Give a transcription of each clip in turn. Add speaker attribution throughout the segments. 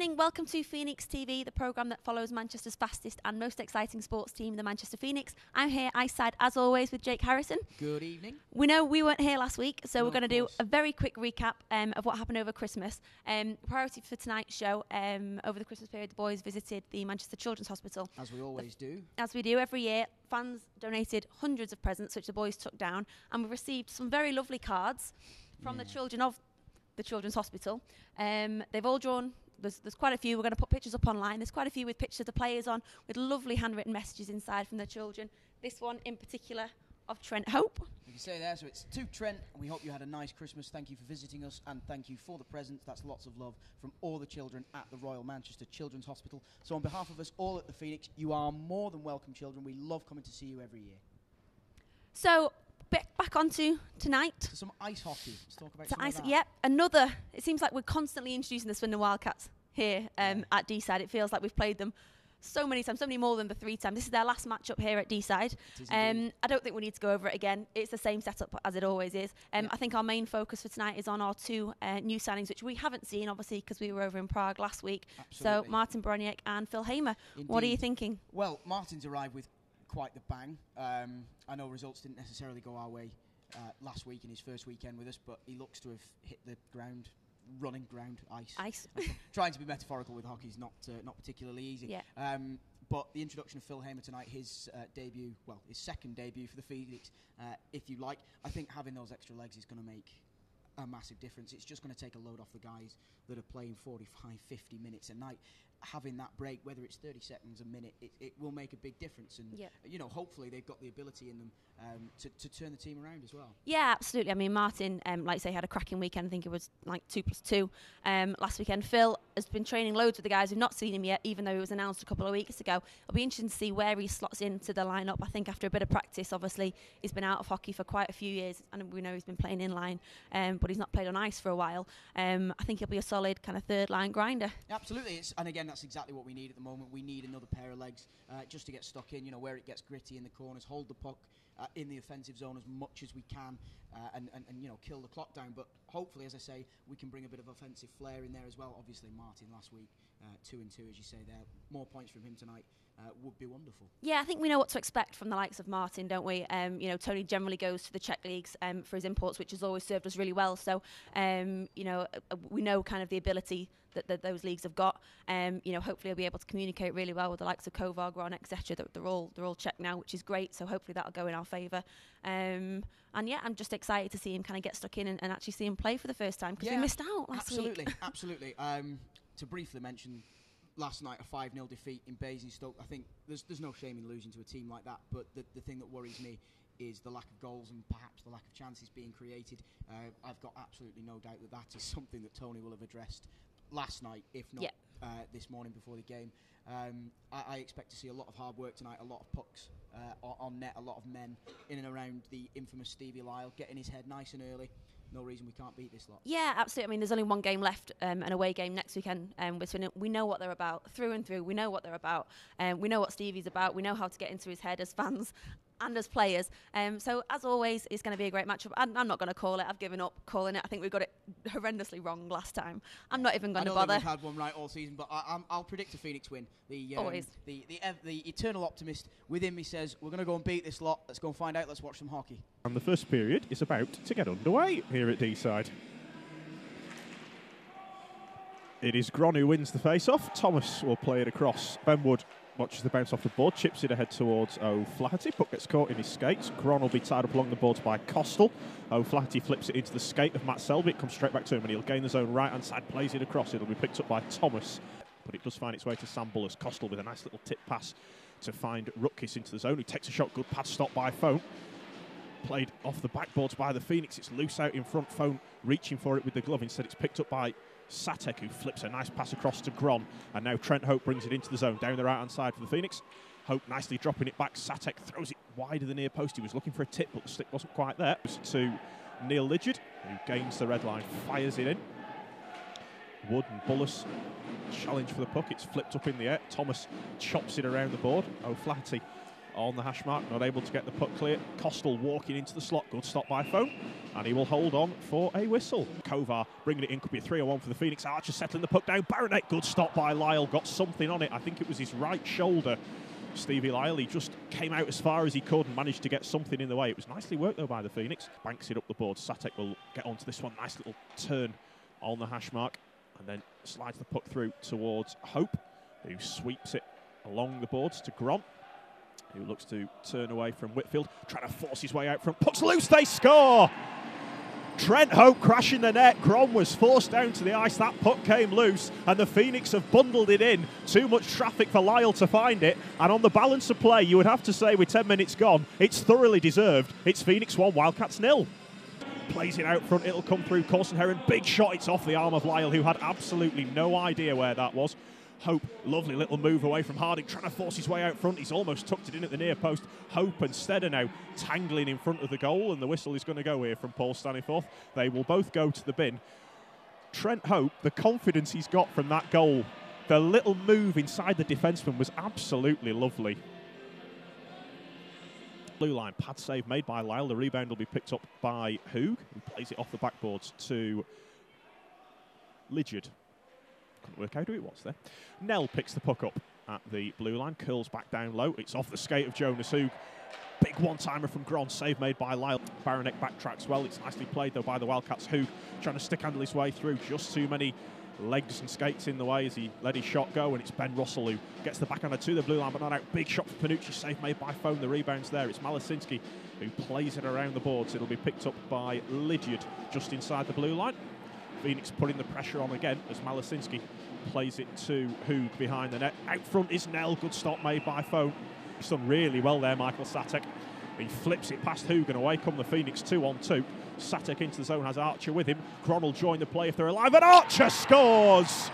Speaker 1: evening, welcome to Phoenix TV, the programme that follows Manchester's fastest and most exciting sports team, the Manchester Phoenix. I'm here, ice side as always, with Jake Harrison.
Speaker 2: Good evening.
Speaker 1: We know we weren't here last week, so we're going to do a very quick recap of what happened over Christmas. Priority for tonight's show, over the Christmas period, the boys visited the Manchester Children's Hospital.
Speaker 2: As we always do.
Speaker 1: As we do every year. Fans donated hundreds of presents, which the boys took down, and we received some very lovely cards from the children of the Children's Hospital. They've all drawn... There's quite a few. We're going to put pictures up online. There's quite a few with pictures of the players on, with lovely handwritten messages inside from the children. This one in particular of Trent Hope.
Speaker 2: You can say there, so it's to Trent. We hope you had a nice Christmas. Thank you for visiting us, and thank you for the presents. That's lots of love from all the children at the Royal Manchester Children's Hospital. So on behalf of us all at the Phoenix, you are more than welcome, children. We love coming to see you every year.
Speaker 1: So... back onto tonight.
Speaker 2: So some ice hockey. Let's talk about some of that.
Speaker 1: Yep, another. It seems like we're constantly introducing the Swindon Wildcats here at D-side. It feels like we've played them so many times, so many more than the 3 times. This is their last match up here at D-side. I don't think we need to go over it again. It's the same setup as it always is. I think our main focus for tonight is on our 2 new signings, which we haven't seen, obviously, because we were over in Prague last week.
Speaker 2: Absolutely.
Speaker 1: So Martin Broniek and Phil Hamer.
Speaker 2: Indeed.
Speaker 1: What are you thinking?
Speaker 2: Well, Martin's arrived with quite the bang. I know results didn't necessarily go our way last week in his first weekend with us, but he looks to have hit the ground, running ground, ice. Trying to be metaphorical with hockey is not particularly easy.
Speaker 1: Yeah.
Speaker 2: But the introduction of Phil Hamer tonight, his debut, well, his second debut for the Phoenix, if you like, I think having those extra legs is going to make a massive difference. It's just going to take a load off the guys that are playing 45, 50 minutes a night. Having that break, whether it's 30 seconds, a minute, it will make a big difference. And, you know, hopefully they've got the ability in them to turn the team around as well. Yeah,
Speaker 1: absolutely. I mean, Martin, like I say, had a cracking weekend. I think it was like 2+2 last weekend. Phil has been training loads with the guys. We've not seen him yet, even though he was announced a couple of weeks ago. It'll be interesting to see where he slots into the lineup. I think after a bit of practice, obviously, he's been out of hockey for quite a few years, and we know he's been playing in line, but he's not played on ice for a while. I think he'll be a solid kind of third-line grinder.
Speaker 2: Absolutely. And again, that's exactly what we need at the moment. We need another pair of legs just to get stuck in, you know, where it gets gritty in the corners, hold the puck in the offensive zone as much as we can, and you know, kill the clock down. But hopefully, as I say, we can bring a bit of offensive flair in there as well. Obviously, Martin last week, 2-2, as you say there. More points from him tonight would be wonderful. Yeah,
Speaker 1: I think we know what to expect from the likes of Martin, don't we? You know, Tony generally goes to the Czech leagues for his imports, which has always served us really well. So, you know, we know kind of the ability that those leagues have got. You know, hopefully he'll be able to communicate really well with the likes of Kovar, Gron, etc. They're all Czech now, which is great. So hopefully that'll go in our favour. And yeah, I'm just excited to see him kind of get stuck in and actually see him play for the first time, because we missed out last week.
Speaker 2: Absolutely. To briefly mention, last night a 5-0 defeat in Basingstoke. I think there's no shame in losing to a team like that, but the thing that worries me is the lack of goals and perhaps the lack of chances being created. I've got absolutely no doubt that is something that Tony will have addressed last night, if not this morning before the game. I expect to see a lot of hard work tonight, a lot of pucks on net, a lot of men in and around the infamous Stevie Lyle, getting his head nice and early. No reason we can't beat this lot. Yeah,
Speaker 1: absolutely. I mean, there's only one game left, an away game next weekend with Swindon. We know what they're about through and through. We know what they're about. We know what Stevie's about. We know how to get into his head as fans and as players. So, as always, it's going to be a great matchup. I'm not going to call it. I've given up calling it. I think we got it horrendously wrong last time. I'm not even going to bother.
Speaker 2: I know we've had one right all season, but I'll predict a Phoenix win.
Speaker 1: Always.
Speaker 2: The eternal optimist within me says, we're going to go and beat this lot. Let's go and find out. Let's watch some hockey.
Speaker 3: And the first period is about to get underway here at D-side. It is Gron who wins the face-off. Thomas will play it across. Ben Wood watches the bounce off the board, chips it ahead towards O'Flaherty. Puck gets caught in his skates. Gron will be tied up along the boards by Costal. O'Flaherty flips it into the skate of Matt Selby. It comes straight back to him, and he'll gain the zone right-hand side, plays it across. It'll be picked up by Thomas, but it does find its way to Sam Bullis. Costal with a nice little tip pass to find Rutkiss into the zone, who takes a shot. Good pad stop by Phone. Played off the backboards by the Phoenix. It's loose out in front. Phone reaching for it with the glove. Instead, it's picked up by Satek, who flips a nice pass across to Gron. And now Trent Hope brings it into the zone, down the right-hand side for the Phoenix. Hope nicely dropping it back. Satek throws it wide of the near post. He was looking for a tip, but the stick wasn't quite there. To Neil Lidgett, who gains the red line, fires it in. Wood and Bullis challenge for the puck. It's flipped up in the air. Thomas chops it around the board. O'Flaherty on the hash mark, not able to get the puck clear. Costello walking into the slot, good stop by Phone, and he will hold on for a whistle. Kovar bringing it in, could be a 3-on-1 for the Phoenix. Archer settling the puck down. Baronet, good stop by Lyle, got something on it. I think it was his right shoulder. Stevie Lyle, he just came out as far as he could and managed to get something in the way. It was nicely worked though by the Phoenix. Banks it up the board. Satek will get onto this one. Nice little turn on the hash mark, and then slides the puck through towards Hope, who sweeps it along the boards to Gron, who looks to turn away from Whitfield, trying to force his way out front. Puck's loose, they score! Trent Hope crashing the net. Gron was forced down to the ice. That puck came loose, and the Phoenix have bundled it in. Too much traffic for Lyle to find it, and on the balance of play, you would have to say with 10 minutes gone, it's thoroughly deserved. It's Phoenix 1, Wildcats 0. Plays it out front, it'll come through Corson Heron. Big shot, it's off the arm of Lyle, who had absolutely no idea where that was. Hope, lovely little move away from Harding, trying to force his way out front. He's almost tucked it in at the near post. Hope and Stead are now tangling in front of the goal, and the whistle is going to go here from Paul Staniforth. They will both go to the bin. Trent Hope, the confidence he's got from that goal, the little move inside the defenseman was absolutely lovely. Blue line, pad save made by Lyle. The rebound will be picked up by Hoog, who plays it off the backboards to Ligyard. Couldn't work out who it was there. Nell picks the puck up at the blue line, curls back down low. It's off the skate of Jonas Hoog. Big one-timer from Gron, save made by Lyle. Baronek backtracks well. It's nicely played though by the Wildcats. Hoog trying to stick-handle his way through. Just too many legs and skates in the way as he let his shot go, and it's Ben Russell who gets the backhander to the blue line but not out. Big shot for Panucci, save made by Phone. The rebound's there. It's Malasinski who plays it around the boards. It'll be picked up by Ligyard just inside the blue line. Phoenix putting the pressure on again as Malasinski plays it to Hoog behind the net. Out front is Nell. Good stop made by Phone. He's done really well there, Michael Satek. He flips it past Hoog, and away come the Phoenix 2-on-2. Satek into the zone, has Archer with him. Gron will join the play if they're alive, and Archer scores!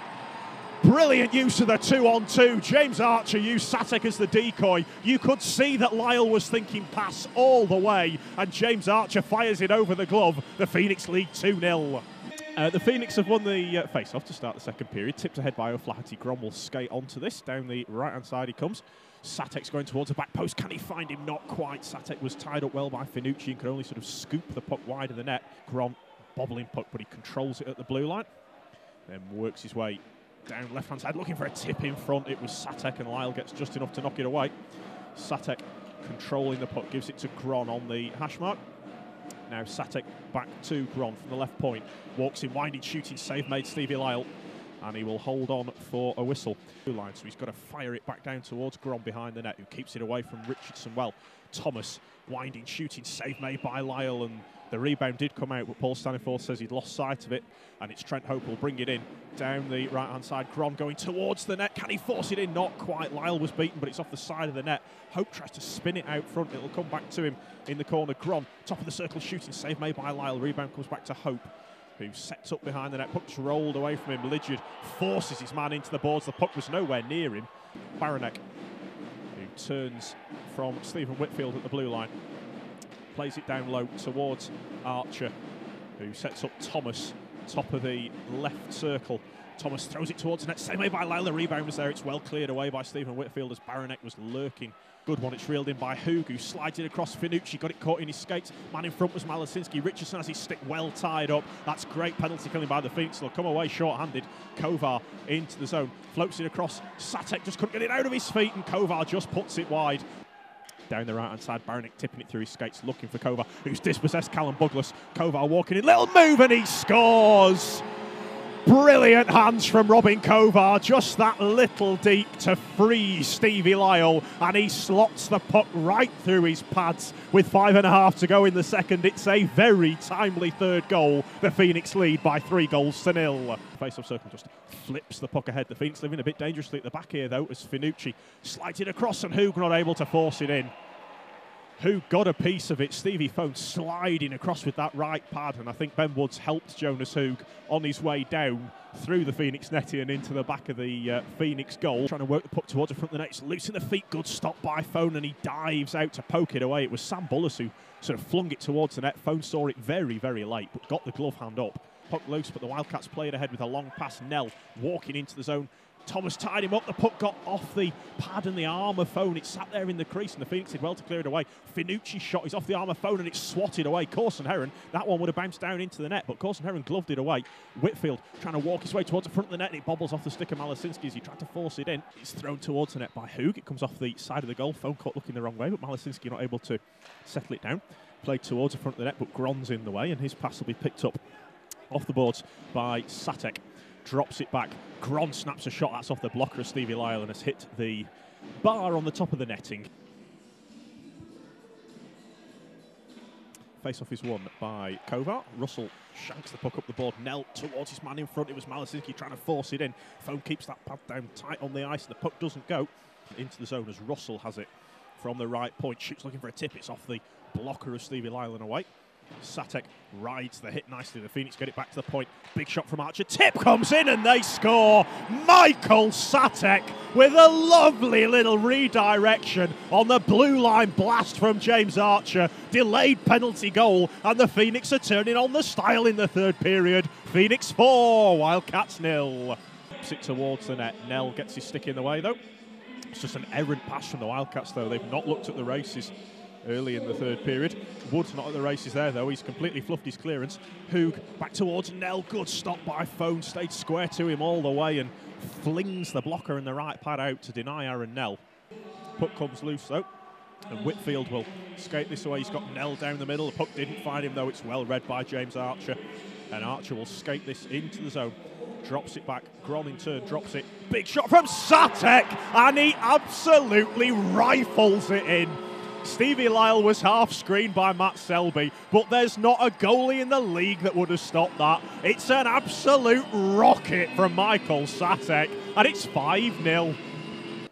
Speaker 3: Brilliant use of the 2-on-2. James Archer used Satek as the decoy. You could see that Lyle was thinking pass all the way, and James Archer fires it over the glove. The Phoenix lead 2-0. The Phoenix have won the face-off to start the second period. Tipped ahead by O'Flaherty. Gron will skate onto this. Down the right-hand side he comes. Satek's going towards the back post. Can he find him? Not quite. Satek was tied up well by Finucci and could only sort of scoop the puck wide of the net. Gron, bobbling puck, but he controls it at the blue line. Then works his way down left-hand side, looking for a tip in front. It was Satek, and Lyle gets just enough to knock it away. Satek controlling the puck, gives it to Gron on the hash mark. Now Satek back to Gron from the left point. Walks in, winding, shooting, save made Stevie Lyle. And he will hold on for a whistle. Line, so he's got to fire it back down towards Gron behind the net, who keeps it away from Richardson well. Thomas, winding, shooting, save made by Lyle, and the rebound did come out, but Paul Staniforth says he'd lost sight of it, and it's Trent Hope will bring it in. Down the right-hand side, Gron going towards the net. Can he force it in? Not quite. Lyle was beaten, but it's off the side of the net. Hope tries to spin it out front. It'll come back to him in the corner. Gron, top of the circle, shooting, save made by Lyle. Rebound comes back to Hope, who sets up behind the net. Puck's rolled away from him. Ligyard forces his man into the boards. The puck was nowhere near him. Baronek, who turns from Stephen Whitfield at the blue line, plays it down low towards Archer, who sets up Thomas, top of the left circle. Thomas throws it towards the net. Same way by Lyle. The rebound was there. It's well cleared away by Stephen Whitfield as Baronek was lurking. Good one. It's reeled in by Hoog, who slides it across Finucci. Got it caught in his skates. Man in front was Malasinski. Richardson has his stick well tied up. That's great penalty killing by the Phoenix. They'll come away short-handed. Kovar into the zone. Floats it across. Satek just couldn't get it out of his feet, and Kovar just puts it wide. Down the right-hand side, Baronek tipping it through his skates, looking for Kovar, who's dispossessed Callum Buglas. Kovar walking in. Little move, and he scores! Brilliant hands from Robin Kovar, just that little deep to freeze Stevie Lyle, and he slots the puck right through his pads with 5.5 to go in the second. It's a very timely third goal. The Phoenix lead by 3-0. Face-off circle just flips the puck ahead. The Phoenix living a bit dangerously at the back here though, as Finucci slides it across and Hoog not able to force it in. Who got a piece of it. Stevie Phone sliding across with that right pad, and I think Ben Woods helped Jonas Hoog on his way down through the Phoenix netting and into the back of the Phoenix goal. Trying to work the puck towards the front of the net. It's loose in the feet. Good stop by Phone, and he dives out to poke it away. It was Sam Bullis who sort of flung it towards the net. Phone saw it very, very late, but got the glove hand up puck loose, but the Wildcats played ahead with a long pass. Nell walking into the zone. Thomas tied him up. The puck got off the pad and the arm of Phone. It sat there in the crease, and the Phoenix did well to clear it away. Finucci's shot is off the arm of Phone, and it's swatted away. Corson Heron, that one would have bounced down into the net, but Corson Heron gloved it away. Whitfield trying to walk his way towards the front of the net, and it bobbles off the stick of Malasinski as he tried to force it in. It's thrown towards the net by Hoog. It comes off the side of the goal. Phone caught looking the wrong way, but Malasinski not able to settle it down. Played towards the front of the net, but Gron's in the way, and his pass will be picked up off the boards by Satek. Drops it back. Gron snaps a shot. That's off the blocker of Stevie Lyle and has hit the bar on the top of the netting. Face-off is won by Kovar. Russell shanks the puck up the board. Nell towards his man in front. It was Malasinski trying to force it in. Phone keeps that pad down tight on the ice, and the puck doesn't go into the zone as Russell has it from the right point. Shoots looking for a tip. It's off the blocker of Stevie Lyle and away. Satek rides the hit nicely. The Phoenix get it back to the point. Big shot from Archer. Tip comes in and they score. Michael Satek with a lovely little redirection on the blue line blast from James Archer. Delayed penalty goal, and the Phoenix are turning on the style in the third period. Phoenix 4, Wildcats 0. Puts it towards the net. Nell gets his stick in the way though. It's just an errant pass from the Wildcats though. They've not looked at the races early in the third period. Wood's not at the races there though. He's completely fluffed his clearance. Hoog back towards Nell. Good stop by Phone. Stayed square to him all the way and flings the blocker in the right pad out to deny Aaron Nell. Puck comes loose though, and Whitfield will skate this away. He's got Nell down the middle. The puck didn't find him though. It's well read by James Archer, and Archer will skate this into the zone. Drops it back. Gron in turn drops it. Big shot from Satek, and he absolutely rifles it in. Stevie Lyle was half screened by Matt Selby, but there's not a goalie in the league that would have stopped that. It's an absolute rocket from Michael Satek, and it's 5-0.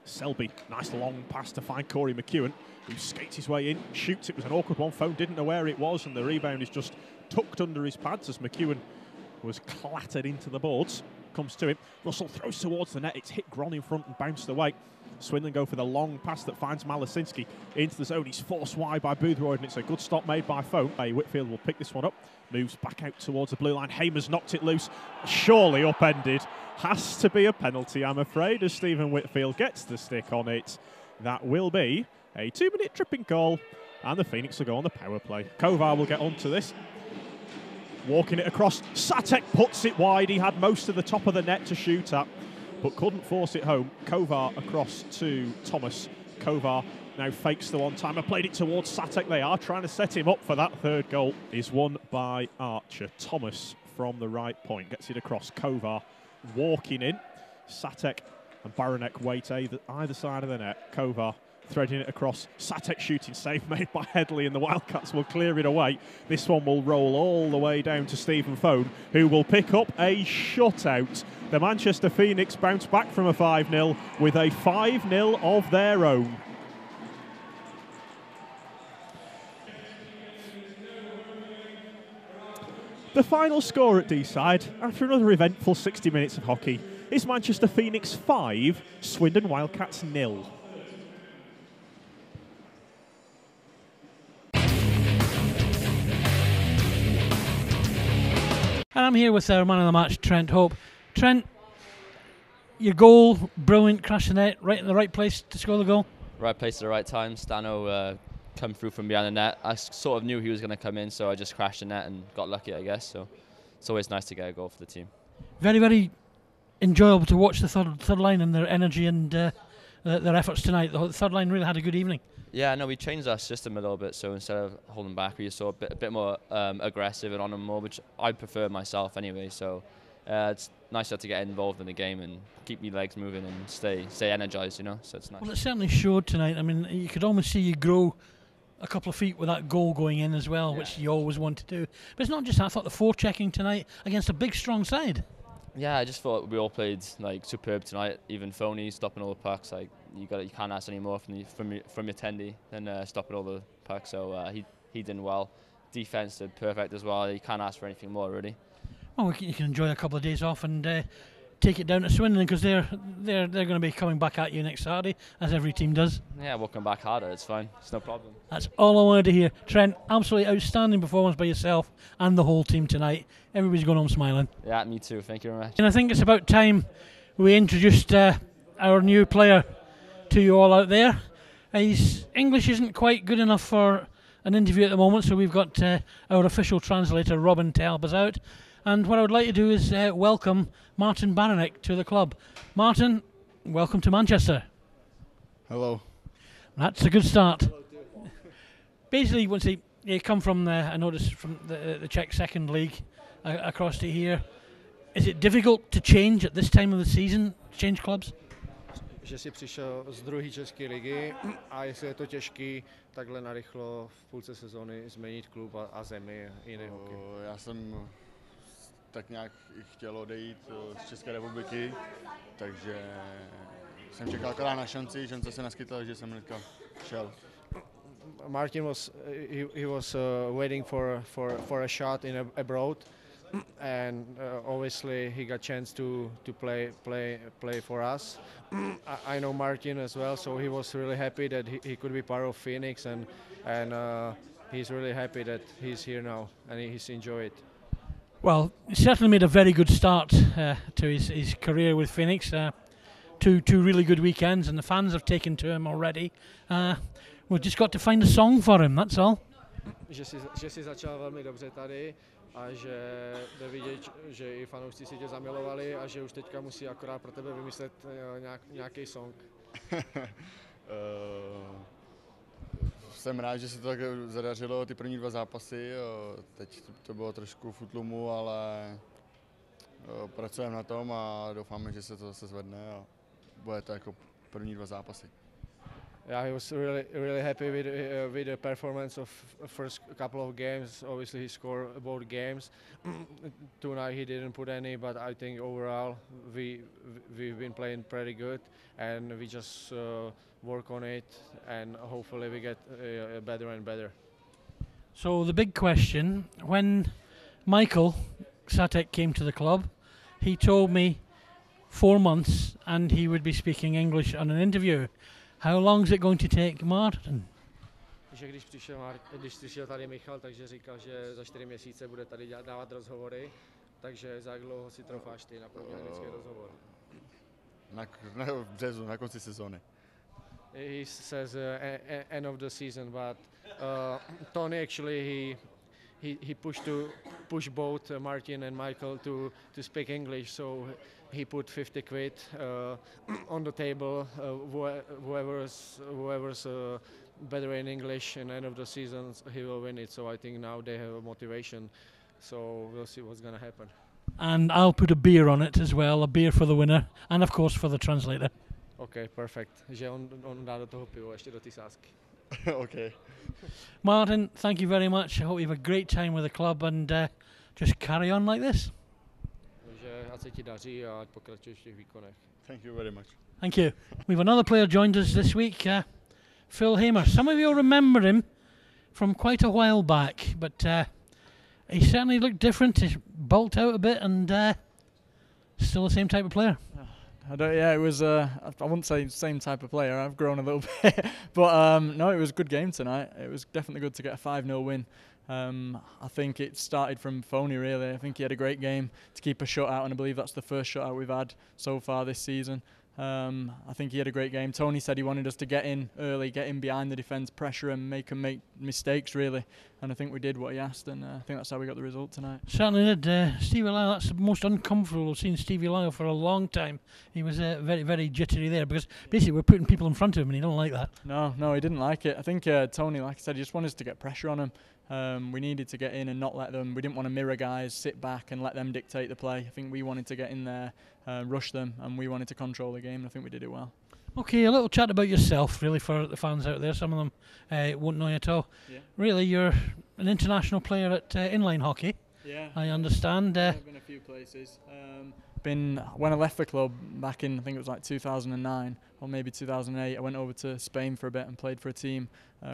Speaker 3: Selby, nice long pass to find Corey McEwen, who skates his way in, shoots. It was an awkward one. Phone didn't know where it was, and the rebound is just tucked under his pads as McEwen was clattered into the boards. Comes to him. Russell throws towards the net. It's hit Gron in front and bounced away. Swindon go for the long pass that finds Malasinski into the zone. He's forced wide by Boothroyd, and it's a good stop made by Phone. Whitfield will pick this one up. Moves back out towards the blue line. Hamer's knocked it loose. Surely upended. Has to be a penalty, I'm afraid, as Stephen Whitfield gets the stick on it. That will be a 2-minute tripping call, and the Phoenix will go on the power play. Kovar will get onto this. Walking it across. Satek puts it wide. He had most of the top of the net to shoot at, but couldn't force it home. Kovar across to Thomas. Kovar now fakes the one-timer. Played it towards Satek. They are trying to set him up for that third goal. Is won by Archer. Thomas from the right point gets it across. Kovar walking in. Satek and Baranek wait either side of the net. Kovar threading it across. Satek shooting save made by Headley, and the Wildcats will clear it away. This one will roll all the way down to Stephen Phone, who will pick up a shutout. The Manchester Phoenix bounce back from a 5-0 with a 5-0 of their own. The final score at D-side, after another eventful 60 minutes of hockey, is Manchester Phoenix 5, Swindon Wildcats 0.
Speaker 4: And I'm here with our man of the match, Trent Hope. Trent, your goal, brilliant, crash the net, right in the right place to score the goal.
Speaker 5: Right place at the right time. Stano come through from behind the net. I sort of knew he was going to come in, so I just crashed the net and got lucky, I guess. So it's always nice to get a goal for the team.
Speaker 4: Very, very enjoyable to watch the third line and their energy and their efforts tonight. The third line really had a good evening.
Speaker 5: Yeah, no, we changed our system a little bit, so instead of holding back, we just saw a bit more aggressive and on them more, which I prefer myself anyway. So it's nicer to get involved in the game and keep your legs moving and stay energized, you know. So it's nice.
Speaker 4: Well, it certainly showed tonight. I mean, you could almost see you grow a couple of feet with that goal going in as well, which you always want to do. But it's not just that. I thought the forechecking tonight against a big, strong side.
Speaker 5: Yeah, I just thought we all played like superb tonight. Even Phoney stopping all the pucks. Like you can't ask any more from your Tendy than stopping all the pucks. So he did well. Defense did perfect as well. You can't ask for anything more really.
Speaker 4: Well, you can enjoy a couple of days off, and take it down to Swindon, because they're going to be coming back at you next Saturday, as every team does.
Speaker 5: Yeah, we'll come back harder. It's fine. It's no problem.
Speaker 4: That's all I wanted to hear. Trent, absolutely outstanding performance by yourself and the whole team tonight. Everybody's going home smiling.
Speaker 5: Yeah, me too. Thank you very much.
Speaker 4: And I think it's about time we introduced our new player to you all out there. His English isn't quite good enough for an interview at the moment, so we've got our official translator, Robin, to help us out. And what I would like to do is welcome Martin Baranek to the club. Martin, welcome to Manchester.
Speaker 6: Hello.
Speaker 4: That's a good start. Basically, once you come from I noticed from the Czech second league across to here, is it difficult to change at this time of the season, change clubs?
Speaker 6: Že si přišel z druhé české ligy a jestli je to těžký takhle narychlo v půlce sezóny změnit klub a zemi a jiný hokej. Já jsem tak nějak chtěl odejít z České republiky, takže jsem čekal akorát na šanci, šance se naskytla, že jsem hnedka šel. Martin was waiting for a shot in abroad, and obviously he got chance to play for us. I know Martin as well, so he was really happy that he could be part of Phoenix, and he's really happy that he's here now and he's enjoyed it.
Speaker 4: Well, he certainly made a very good start to his career with Phoenix. Two really good weekends, and the fans have taken to him already. We've just got to find a song for him, that's all.
Speaker 6: Že si začal velmi dobře tady a že jde vidět, že i fanoušci si tě zamilovali a že už teďka musí akorát pro tebe vymyslet nějaký song. Jsem rád, že se to tak zadařilo, ty první 2 zápasy. Teď to bylo trošku v útlumu, ale pracujeme na tom a doufáme, že se to zase zvedne a bude to jako první 2 zápasy. Yeah, he was really happy with the performance of first couple of games. Obviously, he scored both games. Tonight he didn't put any, but I think overall we've been playing pretty good, and we just work on it, and hopefully we get better and better.
Speaker 4: So the big question: when Michael Satek came to the club, he told me 4 months, and he would be speaking English on an interview. How long is it going to take, Martin?
Speaker 6: Když přišel tady Michal, takže říkal, že za 4 měsíce bude tady dávat rozhovory, takže za jak dlouho si trofáš ty na první anglický rozhovor? V březnu, na konci sezóny. He says end of the season, but Tony actually he pushed both Martin and Michael to speak English, so he put 50 quid on the table. Whoever's better in English in the end of the season, he will win it. So I think now they have a motivation. So we'll see what's going to happen.
Speaker 4: And I'll put a beer on it as well, a beer for the winner, and of course for the translator.
Speaker 6: Okay, perfect. Že on dá do toho pivo, ještě do té sásky. Okay.
Speaker 4: Martin, thank you very much. I hope you have a great time with the club, and just carry on like this.
Speaker 6: Ať se ti daří a ať pokračuješ v těch výkonech. Thank you very much.
Speaker 4: Thank you. We've another player joined us this week, Phil Hamer. Some of you will remember him from quite a while back, but he certainly looked different. He's bulked out a bit, and still the same type of player.
Speaker 7: It was. I wouldn't say same type of player. I've grown a little bit, but no, it was a good game tonight. It was definitely good to get a 5-0 win. I think it started from Phoney, really. I think he had a great game to keep a shutout, and I believe that's the first shutout we've had so far this season. I think he had a great game. Tony said he wanted us to get in early, get in behind the defence, pressure and make them make mistakes, really. And I think we did what he asked, and I think that's how we got the result tonight.
Speaker 4: Certainly did. Stevie Lyle, that's the most uncomfortable I've seen Stevie Lyle for a long time. He was very, very jittery there, because basically we're putting people in front of him and he don't like that.
Speaker 7: No, he didn't like it. I think Tony, like I said, he just wanted us to get pressure on him. We needed to get in and not let them. We didn't want to mirror guys, sit back and let them dictate the play. I think we wanted to get in there, rush them, and we wanted to control the game, and I think we did it well.
Speaker 4: Okay, a little chat about yourself, really, for the fans out there. Some of them won't know you at all. Yeah. Really, you're an international player at inline hockey.
Speaker 7: Yeah,
Speaker 4: I understand.
Speaker 7: I've been a few places. When I left the club back in, I think it was like 2009 or maybe 2008, I went over to Spain for a bit and played for a team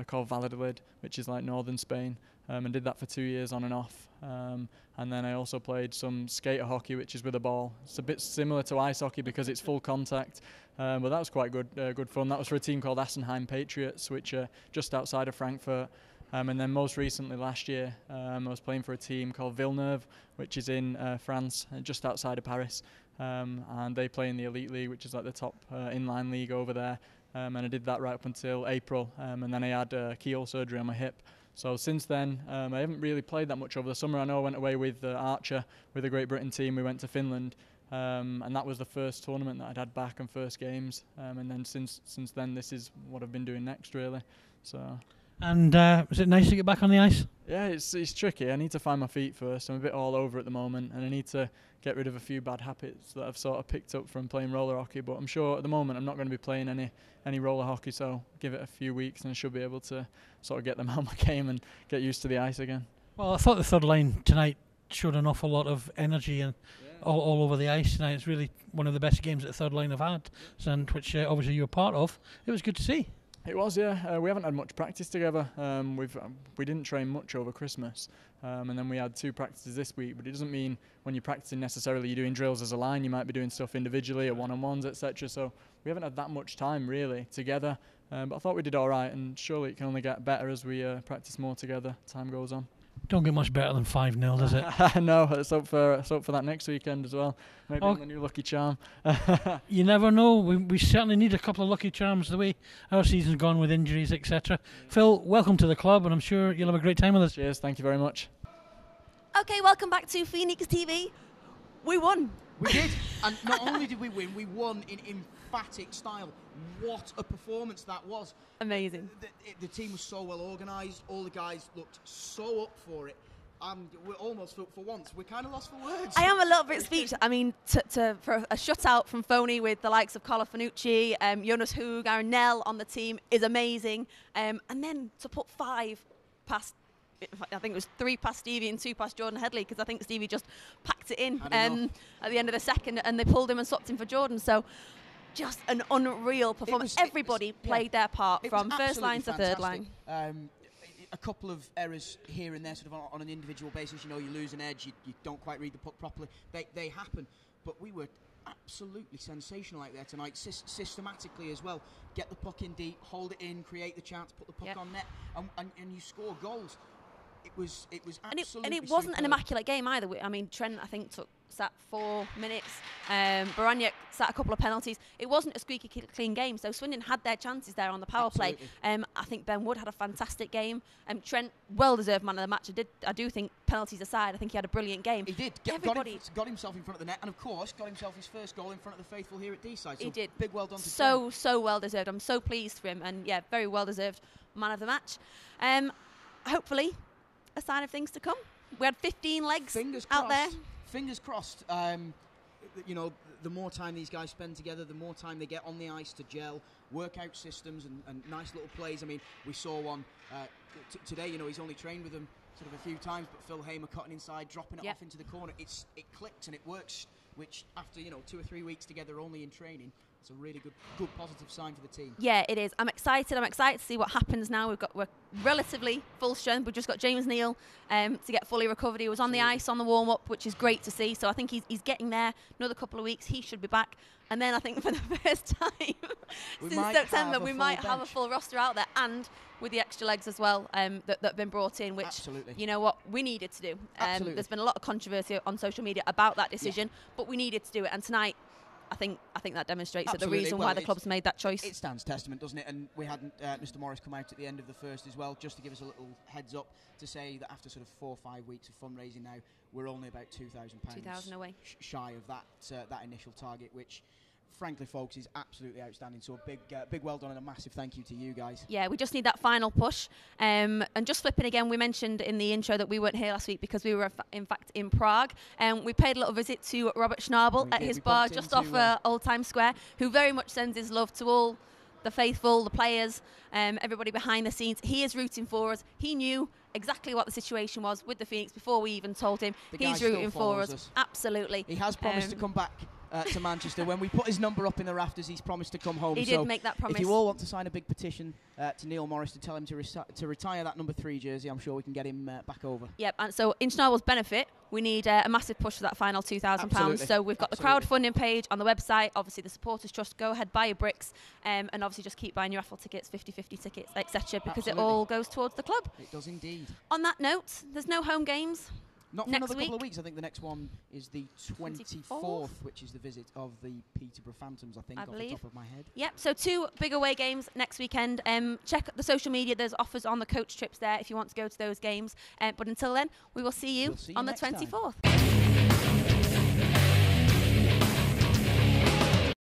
Speaker 7: called Valladolid, which is like northern Spain. and did that for 2 years on and off. And then I also played some skater hockey, which is with a ball. It's a bit similar to ice hockey because it's full contact, but that was quite good fun. That was for a team called Assenheim Patriots, which are just outside of Frankfurt. And then most recently last year, I was playing for a team called Villeneuve, which is in France, just outside of Paris. And they play in the Elite League, which is like the top inline league over there. And I did that right up until April, and then I had keyhole surgery on my hip. So since then, I haven't really played that much over the summer. I know I went away with Archer, with the Great Britain team. We went to Finland, and that was the first tournament that I'd had back and first games. And then since then, this is what I've been doing next, really. So.
Speaker 4: And was it nice to get back on the ice?
Speaker 7: Yeah, it's tricky. I need to find my feet first. I'm a bit all over at the moment, and I need to get rid of a few bad habits that I've sort of picked up from playing roller hockey. But I'm sure at the moment I'm not going to be playing any roller hockey, so give it a few weeks and I should be able to sort of get them out of my game and get used to the ice again.
Speaker 4: Well, I thought the third line tonight showed an awful lot of energy and all over the ice tonight. It's really one of the best games that the third line have had, and which obviously you're part of. It was good to see.
Speaker 7: It was, yeah. We haven't had much practice together. We didn't train much over Christmas, and then we had 2 practices this week. But it doesn't mean when you're practicing necessarily you're doing drills as a line. You might be doing stuff individually or one-on-ones, etc. So we haven't had that much time really together. But I thought we did all right, and surely it can only get better as we practice more together. Time goes on.
Speaker 4: Don't get much better than 5-0, does it?
Speaker 7: No, let's hope for that next weekend as well. Maybe on the new Lucky Charm.
Speaker 4: You never know. We certainly need a couple of Lucky Charms the way our season's gone with injuries, etc. Phil, welcome to the club, and I'm sure you'll have a great time with us.
Speaker 7: Cheers, thank you very much.
Speaker 1: Okay, welcome back to Phoenix TV. We won.
Speaker 2: We did, and not only did we win, we won in emphatic style. What a performance that was.
Speaker 1: Amazing.
Speaker 2: The team was so well organised. All the guys looked so up for it. We're almost, for once, we're kind of lost for words.
Speaker 1: I am a little bit speechless. I mean, for a shutout from Phoney with the likes of Carlo Fanucci, Jonas Hoog, Aaron Nell on the team is amazing. And then to put 5 past, I think it was 3 past Stevie and 2 past Jordan Headley, because I think Stevie just packed it in at the end of the second, and they pulled him and swapped him for Jordan. So just an unreal performance. Everybody played their part from first line to third line.
Speaker 2: A couple of errors here and there, sort of on an individual basis. You know, you lose an edge, you don't quite read the puck properly. They happen, but we were absolutely sensational out there tonight, systematically as well. Get the puck in deep, hold it in, create the chance, put the puck on net, and you score goals. It was absolutely
Speaker 1: and it wasn't an immaculate game either. I mean, Trent, I think, sat 4 minutes. Baraniak sat a couple of penalties. It wasn't a squeaky clean game, so Swindon had their chances there on the power play. I think Ben Wood had a fantastic game. Trent, well-deserved man of the match. I do think, penalties aside, I think he had a brilliant game.
Speaker 2: He did. Got himself in front of the net, and of course, got himself his first goal in front of the faithful here at D-side. So
Speaker 1: he did.
Speaker 2: Big well done to
Speaker 1: Trent. So well-deserved. I'm so pleased for him, and yeah, very well-deserved man of the match. Hopefully, a sign of things to come. We had 15 legs out there.
Speaker 2: Fingers crossed. You know, the more time these guys spend together, the more time they get on the ice to gel, work out systems and nice little plays. I mean, we saw one today. You know, he's only trained with them sort of a few times, but Phil Hamer cutting inside, dropping it off into the corner. It clicked and it works. Which after 2 or 3 weeks together, only in training. It's a really good positive sign for the team. Yeah,
Speaker 1: it is. I'm excited to see what happens now. We're relatively full strength. We've just got James Neal to get fully recovered. He was on the ice on the warm-up, which is great to see. So I think he's getting there. Another couple of weeks, he should be back. And then I think for the first time since September, we might have a full roster out there, and with the extra legs as well that have been brought in, which, you know what, we needed to do. There's been a lot of controversy on social media about that decision, but we needed to do it. And tonight, I think that demonstrates that the reason why the club's made that choice.
Speaker 2: It stands testament, doesn't it? And we had Mr. Morris come out at the end of the first as well, just to give us a little heads up to say that after sort of 4 or 5 weeks of fundraising now, we're only about £2,000
Speaker 1: away
Speaker 2: shy of that initial target, which, frankly, folks, is absolutely outstanding. So big well done and a massive thank you to you guys.
Speaker 1: Yeah, we just need that final push. And just flipping again, we mentioned in the intro that we weren't here last week because we were in fact in Prague. We paid a little visit to Robert Schnabel at his bar just off Old Times Square, who very much sends his love to all the faithful, the players, everybody behind the scenes. He is rooting for us. He knew exactly what the situation was with the Phoenix before we even told him. He's rooting for us. Absolutely.
Speaker 2: He has promised to come back to Manchester. When we put his number up in the rafters, he's promised to come home.
Speaker 1: He did make that promise.
Speaker 2: If you all want to sign a big petition to Neil Morris to tell him to retire that number 3 jersey, I'm sure we can get him back over.
Speaker 1: Yep, and so in Schnarwell's benefit, we need a massive push for that final £2,000. So we've got the crowdfunding page on the website, obviously the Supporters Trust. Go ahead, buy your bricks, and obviously just keep buying your raffle tickets, 50-50 tickets, etc., because it all goes towards the club.
Speaker 2: It does indeed.
Speaker 1: On that note, there's no home games.
Speaker 2: Not for
Speaker 1: next
Speaker 2: another
Speaker 1: week.
Speaker 2: couple of weeks. I think the next one is the 24th, which is the visit of the Peterborough Phantoms, I think, off the top of my head.
Speaker 1: Yep, so 2 big away games next weekend. Check the social media. There's offers on the coach trips there if you want to go to those games. But until then, we will see you on the 24th.